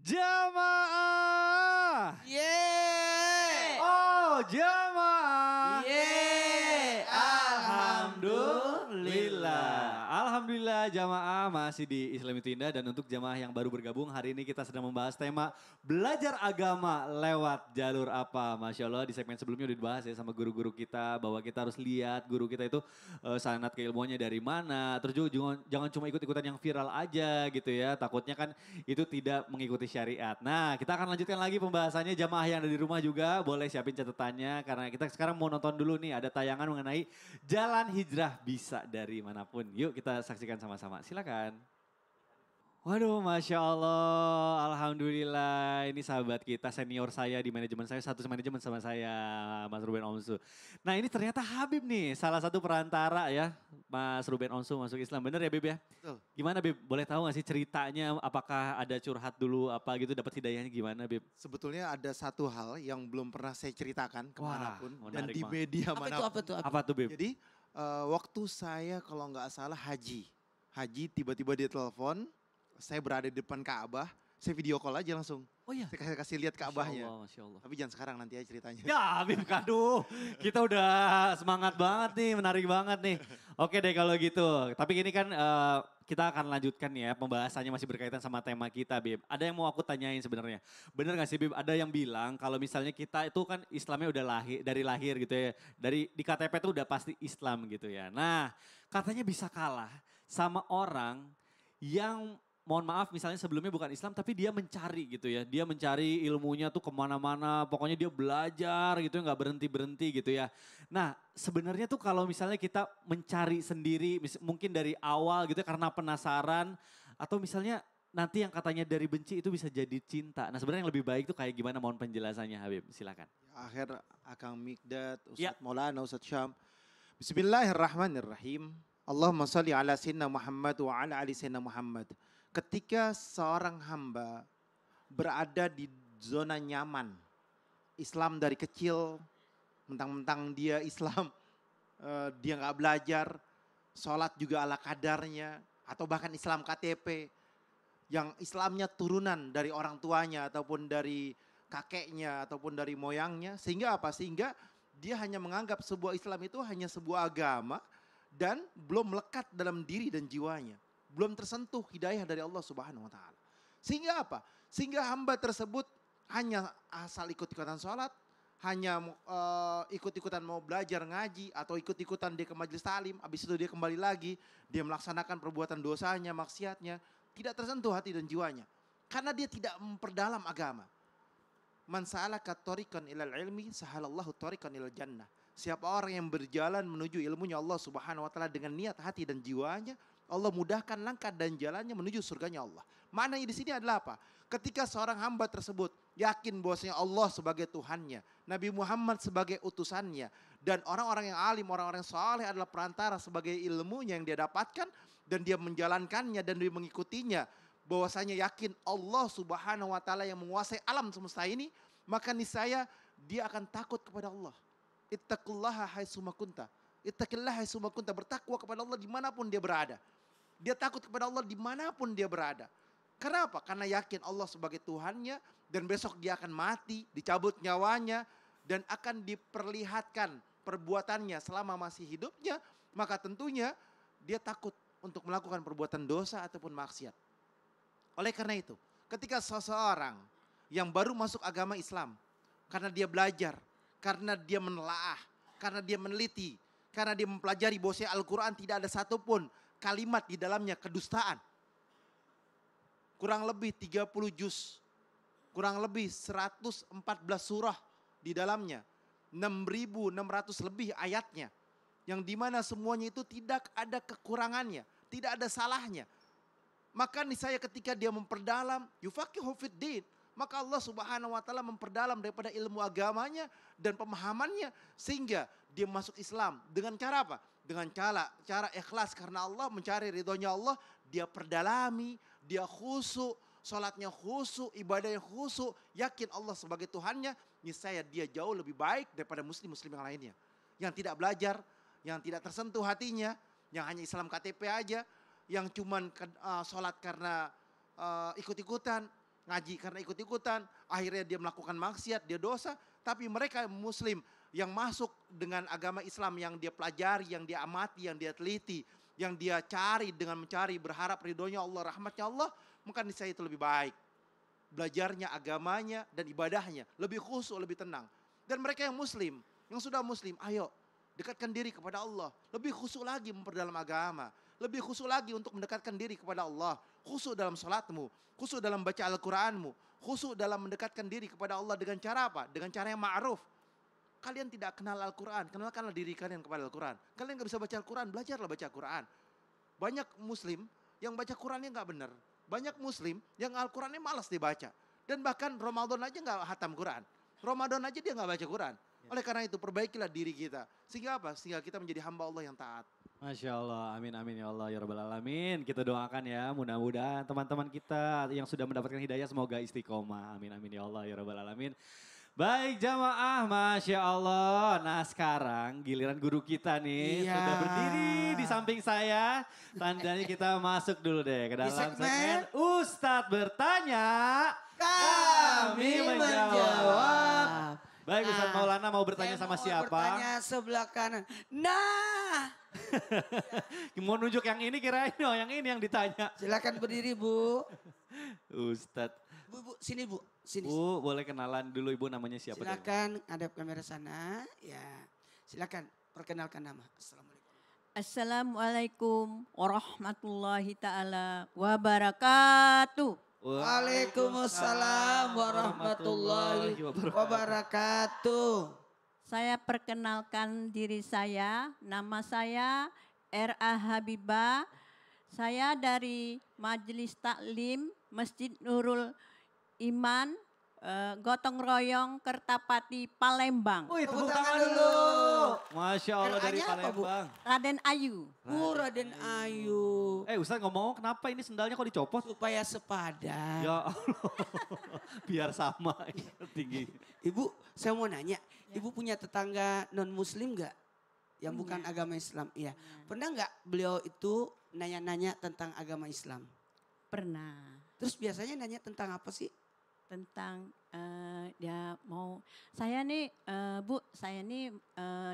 Jamaah. Yeay. Oh, jamaah. Yeay. Alhamdulillah. Alhamdulillah jamaah masih di Islam itu Indah. Dan untuk jamaah yang baru bergabung, hari ini kita sedang membahas tema belajar agama lewat jalur apa. Masya Allah, di segmen sebelumnya udah dibahas ya sama guru-guru kita, bahwa kita harus lihat guru kita itu sanad keilmuannya dari mana. Terus juga jangan cuma ikut-ikutan yang viral aja gitu ya. Takutnya kan itu tidak mengikuti syariat. Nah, kita akan lanjutkan lagi pembahasannya. Jamaah yang ada di rumah juga boleh siapin catatannya, karena kita sekarang mau nonton dulu nih, ada tayangan mengenai jalan hijrah bisa dari manapun. Yuk kita saksikan sama-sama, silakan. Waduh, Masya Allah, Alhamdulillah. Ini sahabat kita, senior saya di manajemen saya, satu manajemen sama saya, Mas Ruben Onsu. Nah ini ternyata Habib nih, salah satu perantara ya, Mas Ruben Onsu masuk Islam. Bener ya Bib ya? Betul. Gimana Bib, boleh tahu gak sih ceritanya, apakah ada curhat dulu apa gitu, dapat hidayahnya gimana Bib? Sebetulnya ada satu hal yang belum pernah saya ceritakan kemanapun dan menarik di banget. media Apa itu, manapun. apa tuh? Apa tuh Bib? Jadi waktu saya kalau nggak salah haji tiba-tiba dia telepon, saya berada di depan Ka'bah, saya video call aja langsung. Oh iya. Saya kasih lihat Ka'bahnya. Masya Allah. Tapi jangan sekarang, nanti aja ceritanya. Ya Bib, aduh kita udah semangat banget nih, menarik banget nih. Oke deh kalau gitu, tapi ini kan kita akan lanjutkan ya, pembahasannya masih berkaitan sama tema kita Bib. Ada yang mau aku tanyain sebenarnya, bener gak sih Bib, ada yang bilang kalau misalnya kita itu kan Islamnya udah dari lahir gitu ya, di KTP itu udah pasti Islam gitu ya. Nah katanya bisa kalah sama orang yang mohon maaf misalnya sebelumnya bukan Islam tapi dia mencari gitu ya. Dia mencari ilmunya tuh kemana-mana, pokoknya dia belajar gitu ya, nggak berhenti-berhenti gitu ya. Nah sebenarnya tuh kalau misalnya kita mencari sendiri mungkin dari awal gitu ya karena penasaran. Atau misalnya nanti yang katanya dari benci itu bisa jadi cinta. Nah sebenarnya yang lebih baik tuh kayak gimana, mohon penjelasannya Habib, silakan. Akhir Akang Mikdad, Ya. Ustadz Maulana, Ustadz Syam. Bismillahirrahmanirrahim. Allahumma salli ala sayyidina Muhammad wa ala ali sayyidina Muhammad. Ketika seorang hamba berada di zona nyaman, Islam dari kecil, mentang-mentang dia Islam, dia nggak belajar, sholat juga ala kadarnya, atau bahkan Islam KTP, yang Islamnya turunan dari orang tuanya, ataupun dari kakeknya, ataupun dari moyangnya, sehingga apa? Sehingga dia hanya menganggap sebuah Islam itu hanya sebuah agama, dan belum melekat dalam diri dan jiwanya. Belum tersentuh hidayah dari Allah Subhanahu wa taala. Sehingga apa? Sehingga hamba tersebut hanya asal ikut-ikutan sholat, hanya ikut-ikutan mau belajar ngaji, atau ikut-ikutan dia ke majelis talim, habis itu dia kembali lagi, dia melaksanakan perbuatan dosanya, maksiatnya, tidak tersentuh hati dan jiwanya. Karena dia tidak memperdalam agama. Man sa'alaka tariqan ilal ilmi, sahalallahu tariqan ilal jannah. Siapa orang yang berjalan menuju ilmunya Allah Subhanahu wa taala dengan niat hati dan jiwanya, Allah mudahkan langkah dan jalannya menuju surganya Allah. Maknanya di sini adalah apa? Ketika seorang hamba tersebut yakin bahwasanya Allah sebagai Tuhannya, Nabi Muhammad sebagai utusannya, dan orang-orang yang alim, orang-orang yang saleh adalah perantara sebagai ilmunya yang dia dapatkan, dan dia menjalankannya dan dia mengikutinya, bahwasanya yakin Allah Subhanahu wa taala yang menguasai alam semesta ini, maka niscaya dia akan takut kepada Allah. Ittaqullaha haitsuma kunta. Ittaqillaha haitsuma kunta, bertakwa kepada Allah dimanapun dia berada. Dia takut kepada Allah dimanapun dia berada. Karena apa? Karena yakin Allah sebagai Tuhannya, dan besok dia akan mati, dicabut nyawanya, dan akan diperlihatkan perbuatannya selama masih hidupnya. Maka tentunya dia takut untuk melakukan perbuatan dosa ataupun maksiat. Oleh karena itu, ketika seseorang yang baru masuk agama Islam, karena dia belajar, karena dia menelaah, karena dia meneliti, karena dia mempelajari bahwa Al-Quran tidak ada satupun kalimat di dalamnya kedustaan. Kurang lebih 30 juz, kurang lebih 114 surah di dalamnya, 6.600 lebih ayatnya, yang dimana semuanya itu tidak ada kekurangannya, tidak ada salahnya. Maka niscaya ketika dia memperdalam, yufaqihu fiddin, maka Allah Subhanahu wa taala memperdalam daripada ilmu agamanya dan pemahamannya, sehingga dia masuk Islam dengan cara apa? Dengan cara ikhlas karena Allah, mencari ridhonya Allah, dia perdalami, dia khusyuk, salatnya khusyuk, ibadahnya khusyuk, yakin Allah sebagai Tuhannya, niscaya dia jauh lebih baik daripada muslim-muslim yang lainnya. Yang tidak belajar, yang tidak tersentuh hatinya, yang hanya Islam KTP aja, yang cuman sholat karena ikut-ikutan, ngaji karena ikut-ikutan. Akhirnya dia melakukan maksiat, dia dosa. Tapi mereka muslim yang masuk dengan agama Islam yang dia pelajari, yang dia amati, yang dia teliti. Yang dia cari dengan mencari berharap ridhonya Allah, rahmatnya Allah. Maka niscaya itu lebih baik. Belajarnya agamanya dan ibadahnya. Lebih khusyuk, lebih tenang. Dan mereka yang muslim, yang sudah muslim, ayo dekatkan diri kepada Allah. Lebih khusyuk lagi memperdalam agama. Lebih khusyuk lagi untuk mendekatkan diri kepada Allah. Khusyuk dalam salatmu. Khusyuk dalam baca Al-Quranmu. Khusyuk dalam mendekatkan diri kepada Allah dengan cara apa? Dengan cara yang ma'ruf. Kalian tidak kenal Al-Quran. Kenalkanlah diri kalian kepada Al-Quran. Kalian gak bisa baca Al-Quran. Belajarlah baca Al-Quran. Banyak muslim yang baca Qurannya gak benar. Banyak muslim yang Al-Qurannya malas dibaca. Dan bahkan Ramadan aja gak hatam Quran. Ramadan aja dia gak baca Quran. Oleh karena itu perbaikilah diri kita. Sehingga apa? Sehingga kita menjadi hamba Allah yang taat. Masya Allah, amin amin ya Allah ya Rabbal Alamin. Kita doakan ya, mudah-mudahan teman-teman kita yang sudah mendapatkan hidayah semoga istiqomah. Amin amin ya Allah ya Rabbal Alamin. Baik jamaah, Masya Allah. Nah sekarang giliran guru kita nih sudah berdiri di samping saya. Tandanya kita masuk dulu deh ke dalam segmen Ustadz bertanya, kami menjawab. Baik Ustadz Maulana mau bertanya sama siapa? Bertanya sebelah kanan. Nah. Mau nunjuk yang ini kirain oh yang ini yang ditanya. Silakan berdiri Bu. Ustadz. Bu, sini Bu. Sini. Bu, boleh kenalan dulu Ibu namanya siapa? Silakan hadap kamera sana. Ya. Silakan perkenalkan nama. Assalamualaikum. Assalamualaikum warahmatullahi taala wabarakatuh. Waalaikumsalam warahmatullahi wabarakatuh. Saya perkenalkan diri saya, nama saya R.A. Habibah. Saya dari Majelis Taklim Masjid Nurul Iman, Gotong Royong, Kertapati, Palembang. Wih, tepuk tangan dulu. Masya Allah dari R.A.-nya apa, Bu? Palembang. Raden Ayu. Raden Ayu. Ustaz ngomong kenapa ini sendalnya kok dicopot? Supaya sepadan. Ya Allah, biar sama tinggi. Ibu, saya mau nanya. Ibu punya tetangga non muslim gak? Yang Punya. bukan agama Islam? Iya. Pernah gak beliau itu nanya-nanya tentang agama Islam? Pernah. Terus biasanya nanya tentang apa sih? Tentang dia mau, saya nih Bu, saya nih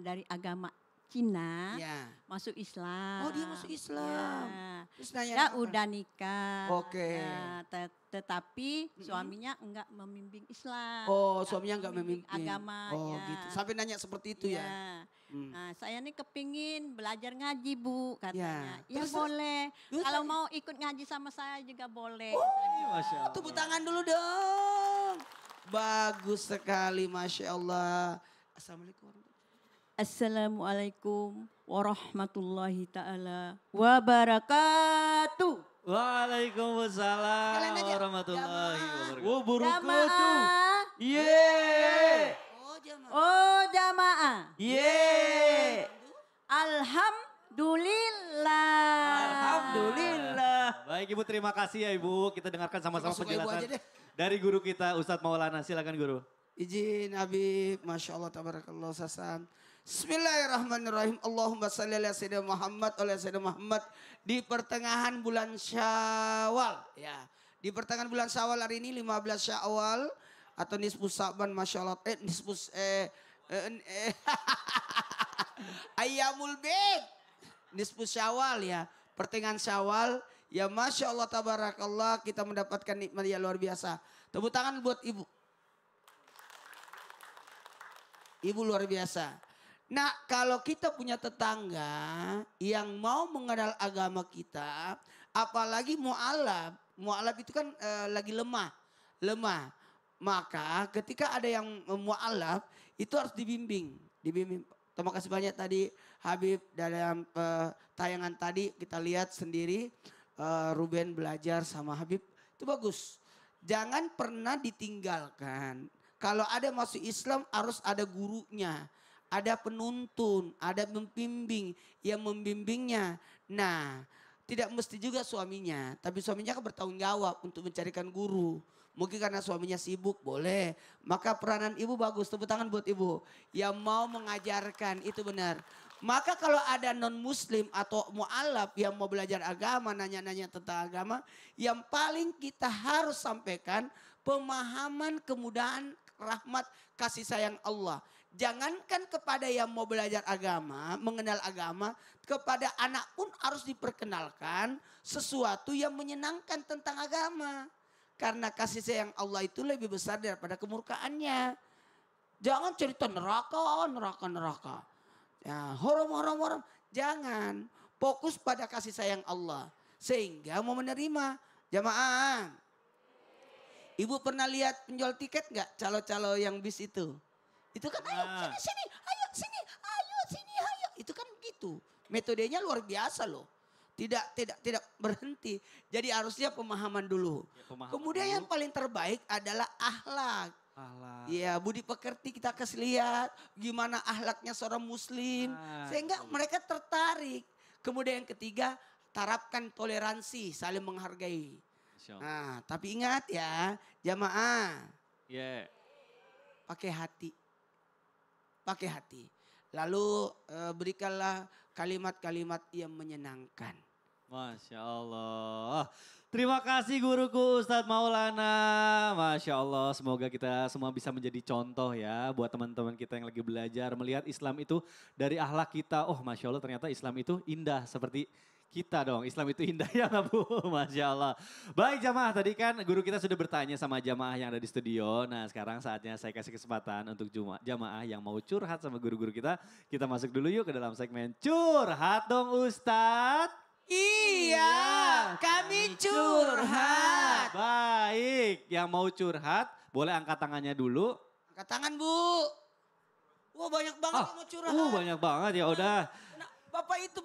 dari agama Cina, Ya. masuk Islam. Oh, dia masuk Islam. Ya. Terus nanya Ya apa? udah nikah. Oke. Ya, tetapi suaminya enggak membimbing Islam. Oh, suaminya nggak memimpin agama. Oh, ya. gitu. Sampai nanya seperti itu ya. Hmm. Nah, saya nih kepingin belajar ngaji Bu katanya. Ya, Terus- boleh. terus Kalau tanya- mau ikut ngaji sama saya juga boleh. Masya Allah. Tepuk tangan dulu dong. Bagus sekali, Masya Allah. Assalamualaikum warahmatullahi Assalamualaikum warahmatullahi taala wabarakatuh. Waalaikumsalam Kalian aja. warahmatullahi wabarakatuh. Jamaah. Yeay. Oh, jamaah. Oh jamaah. Yeay. Alhamdulillah. Alhamdulillah. Baik Ibu terima kasih ya Ibu. Kita dengarkan sama-sama Langsung ke Ibu penjelasan aja deh. dari guru kita Ustadz Maulana. Silakan guru. Izin Habib, Masya Allah, tabarakallah, sasam. Bismillahirrahmanirrahim. Allahumma salli ala Sayyidina Muhammad, ala Sayyidina Muhammad. Di pertengahan bulan Syawal. Ya, di pertengahan bulan Syawal hari ini 15 Syawal. Atau nisbus Sa'ban, Masya Allah. Ayyamul Bid. Nisbus Syawal ya. Pertengahan Syawal. Ya Masya Allah, tabarakallah, kita mendapatkan nikmat yang luar biasa. Tepuk tangan buat Ibu. Ibu luar biasa. Nah, kalau kita punya tetangga yang mau mengenal agama kita, apalagi mu'alaf. Mu'alaf itu kan lagi lemah. Maka ketika ada yang mu'alaf, itu harus dibimbing. Terima kasih banyak tadi Habib dalam tayangan tadi kita lihat sendiri Ruben belajar sama Habib. Itu bagus. Jangan pernah ditinggalkan. Kalau ada masuk Islam harus ada gurunya, ada penuntun, ada pembimbing yang membimbingnya. Nah, tidak mesti juga suaminya, tapi suaminya kan bertanggung jawab untuk mencarikan guru. Mungkin karena suaminya sibuk, boleh. Maka peranan ibu bagus, tepuk tangan buat ibu. Yang mau mengajarkan, itu benar. Maka kalau ada non-muslim atau mu'alaf yang mau belajar agama, nanya-nanya tentang agama, yang paling kita harus sampaikan pemahaman, kemudahan, rahmat, kasih sayang Allah. Jangankan kepada yang mau belajar agama, mengenal agama, kepada anak pun harus diperkenalkan sesuatu yang menyenangkan tentang agama. Karena kasih sayang Allah itu lebih besar daripada kemurkaannya. Jangan cerita neraka, neraka. Ya, haram. Jangan. Fokus pada kasih sayang Allah. Sehingga mau menerima. Jamaah. Ibu pernah lihat penjual tiket nggak? Calo-calo yang bis itu. Itu kan ayo sini, ayo sini, ayo. Itu kan gitu. Metodenya luar biasa loh. Tidak berhenti. Jadi harusnya pemahaman dulu. Ya, pemahaman Kemudian dulu. yang paling terbaik adalah akhlak. Alah. Iya, budi pekerti kita kasih lihat gimana ahlaknya seorang muslim. Sehingga mereka tertarik. Kemudian yang ketiga, terapkan toleransi, saling menghargai. Masya Allah. Nah, tapi ingat ya, jamaah, Yeah. pakai hati. Pakai hati. Lalu berikanlah kalimat-kalimat yang menyenangkan. Masya Allah. Terima kasih guruku Ustadz Maulana. Masya Allah, semoga kita semua bisa menjadi contoh ya buat teman-teman kita yang lagi belajar. Melihat Islam itu dari akhlak kita. Oh Masya Allah, ternyata Islam itu indah seperti kita dong. Islam itu indah ya Bu, Masya Allah. Baik jamaah, tadi kan guru kita sudah bertanya sama jamaah yang ada di studio. Nah sekarang saatnya saya kasih kesempatan untuk jamaah yang mau curhat sama guru-guru kita. Kita masuk dulu yuk ke dalam segmen Curhat dong Ustadz. Iya, kami curhat. Baik, yang mau curhat boleh angkat tangannya dulu. Angkat tangan Bu. Wah banyak banget yang mau curhat. Banyak banget ya udah. Nah, Bapak itu.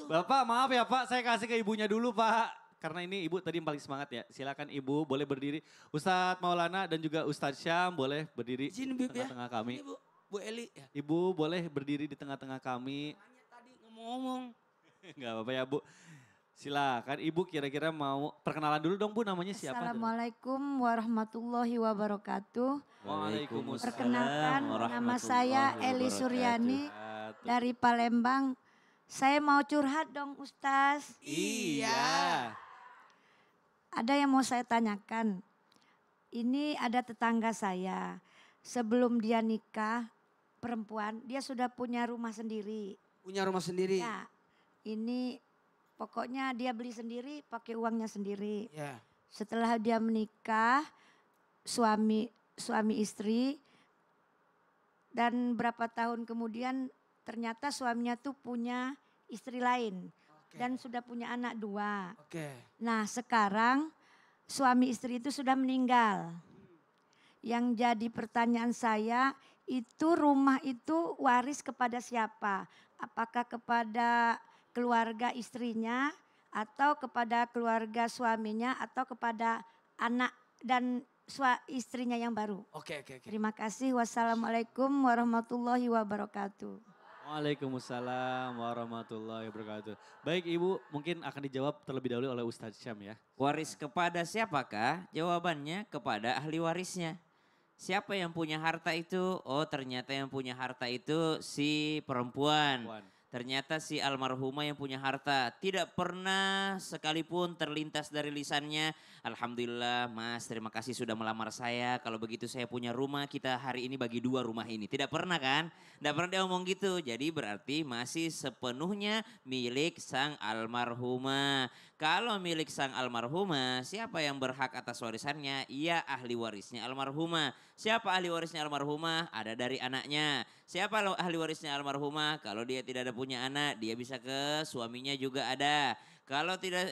Bapak maaf ya Pak, saya kasih ke ibunya dulu Pak. Karena ini ibu tadi yang paling semangat ya. Silakan ibu boleh berdiri. Ustadz Maulana dan juga Ustadz Syam boleh berdiri Izin di Bib ya. tengah-tengah kami. Ini Bu Eli ya. Ibu boleh berdiri di tengah-tengah kami. Tanya tadi ngomong-ngomong. Enggak apa-apa ya Bu. Silakan Ibu kira-kira mau perkenalan dulu dong Bu, namanya siapa? Assalamualaikum warahmatullahi wabarakatuh. Waalaikumsalam. Perkenalkan, nama saya Eli warahmatullahi Suryani wabarakatuh. dari Palembang. Saya mau curhat dong Ustaz. Iya. Ada yang mau saya tanyakan. Ini ada tetangga saya. Sebelum dia nikah, perempuan, dia sudah punya rumah sendiri. Punya rumah sendiri. Ya, ini pokoknya dia beli sendiri, pakai uangnya sendiri. Ya. Setelah dia menikah, suami istri, dan berapa tahun kemudian ternyata suaminya tuh punya istri lain. Oke. Dan sudah punya anak 2. Oke. Nah sekarang suami istri itu sudah meninggal. Yang jadi pertanyaan saya, itu rumah itu waris kepada siapa? Apakah kepada keluarga istrinya atau kepada keluarga suaminya atau kepada anak dan istrinya yang baru? Oke. Terima kasih. Wassalamualaikum warahmatullahi wabarakatuh. Waalaikumsalam warahmatullahi wabarakatuh. Baik Ibu, mungkin akan dijawab terlebih dahulu oleh Ustadz Syam ya. Waris kepada siapakah? Jawabannya kepada ahli warisnya. Siapa yang punya harta itu? Oh ternyata yang punya harta itu si perempuan. Ternyata si almarhumah yang punya harta. Tidak pernah sekalipun terlintas dari lisannya. Alhamdulillah Mas, terima kasih sudah melamar saya. Kalau begitu saya punya rumah, kita hari ini bagi 2 rumah ini. Tidak pernah kan? Tidak pernah dia ngomong gitu. Jadi berarti masih sepenuhnya milik sang almarhumah. Kalau milik sang almarhumah, siapa yang berhak atas warisannya? Ia ahli warisnya almarhumah. Siapa ahli warisnya almarhumah? Ada dari anaknya. Siapa ahli warisnya almarhumah? Kalau dia tidak ada punya anak, dia bisa ke suaminya juga ada. Kalau tidak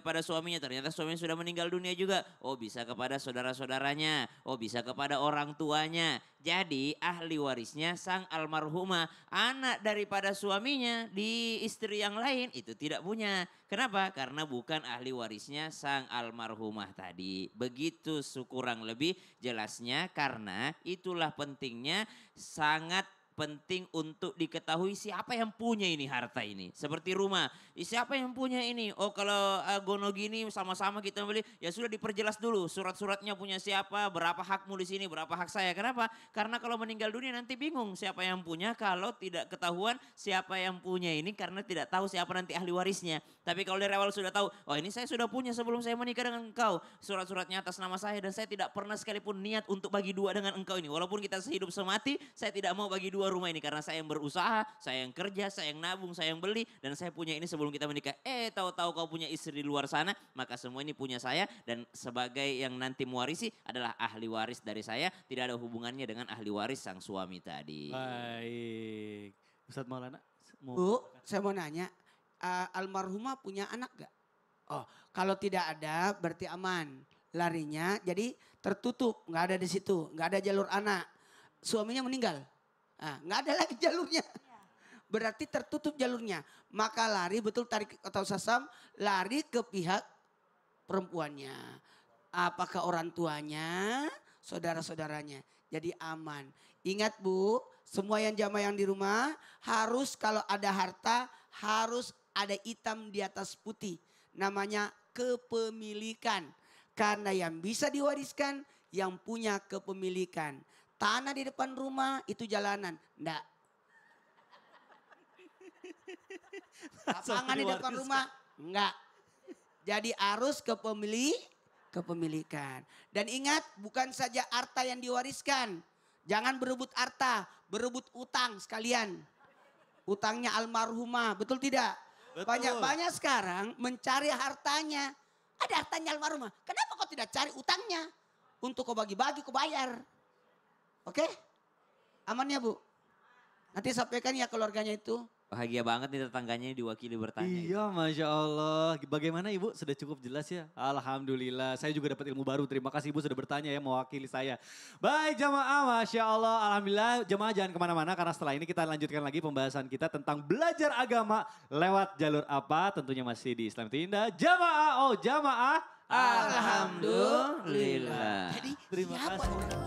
pada suaminya, ternyata suaminya sudah meninggal dunia juga. Oh bisa kepada saudara-saudaranya. Oh bisa kepada orang tuanya. Jadi ahli warisnya sang almarhumah. Anak daripada suaminya di istri yang lain itu tidak punya. Kenapa? Karena bukan ahli warisnya sang almarhumah tadi. Begitu kurang lebih jelasnya, karena itulah pentingnya sangat penting untuk diketahui siapa yang punya ini harta ini. Seperti rumah, siapa yang punya ini? Oh kalau gono gini sama-sama kita beli, ya sudah diperjelas dulu surat-suratnya punya siapa, berapa hakmu di sini, berapa hak saya. Kenapa? Karena kalau meninggal dunia nanti bingung siapa yang punya kalau tidak ketahuan siapa yang punya ini karena tidak tahu siapa nanti ahli warisnya. Tapi kalau dari awal sudah tahu, oh ini saya sudah punya sebelum saya menikah dengan engkau. Surat-suratnya atas nama saya dan saya tidak pernah sekalipun niat untuk bagi dua dengan engkau ini. Walaupun kita sehidup semati, saya tidak mau bagi dua rumah ini karena saya yang berusaha, saya yang kerja, saya yang nabung, saya yang beli dan saya punya ini sebelum kita menikah. Tahu-tahu kau punya istri di luar sana, maka semua ini punya saya dan sebagai yang nanti mewarisi adalah ahli waris dari saya, tidak ada hubungannya dengan ahli waris sang suami tadi. Baik. Ustadz Maulana. Bu, saya mau nanya, almarhumah punya anak gak? Oh, kalau tidak ada berarti aman. Larinya jadi tertutup, nggak ada di situ, nggak ada jalur anak. Suaminya meninggal, nggak ada lagi jalurnya. Berarti tertutup jalurnya. Maka lari betul tarik atau sasam, lari ke pihak perempuannya. Apakah orang tuanya, saudara-saudaranya. Jadi aman. Ingat Bu, semua yang jamaah yang di rumah harus kalau ada harta harus ada hitam di atas putih. Namanya kepemilikan. Karena yang bisa diwariskan yang punya kepemilikan. Tanah di depan rumah itu jalanan. Enggak. Lapangan di depan rumah? Enggak. Jadi harus kepemilikan. Dan ingat bukan saja harta yang diwariskan. Jangan berebut harta, berebut utang sekalian. Utangnya almarhumah, betul tidak? Banyak-banyak sekarang mencari hartanya. Ada hartanya almarhumah. Kenapa kau tidak cari utangnya? Untuk kau bagi-bagi, kau bayar. Oke? Aman ya Bu? Nanti sampaikan ya keluarganya itu. Bahagia banget nih tetangganya diwakili bertanya. Iya, Masya Allah. Bagaimana Ibu? Sudah cukup jelas ya? Alhamdulillah. Saya juga dapat ilmu baru. Terima kasih Ibu sudah bertanya ya mewakili saya. Baik jamaah, Masya Allah. Alhamdulillah. Jamaah jangan kemana-mana karena setelah ini kita lanjutkan lagi pembahasan kita tentang belajar agama lewat jalur apa. Tentunya masih di Islam itu Indah. Jamaah, oh jamaah. Alhamdulillah. Jadi Terima siapa kasih. orang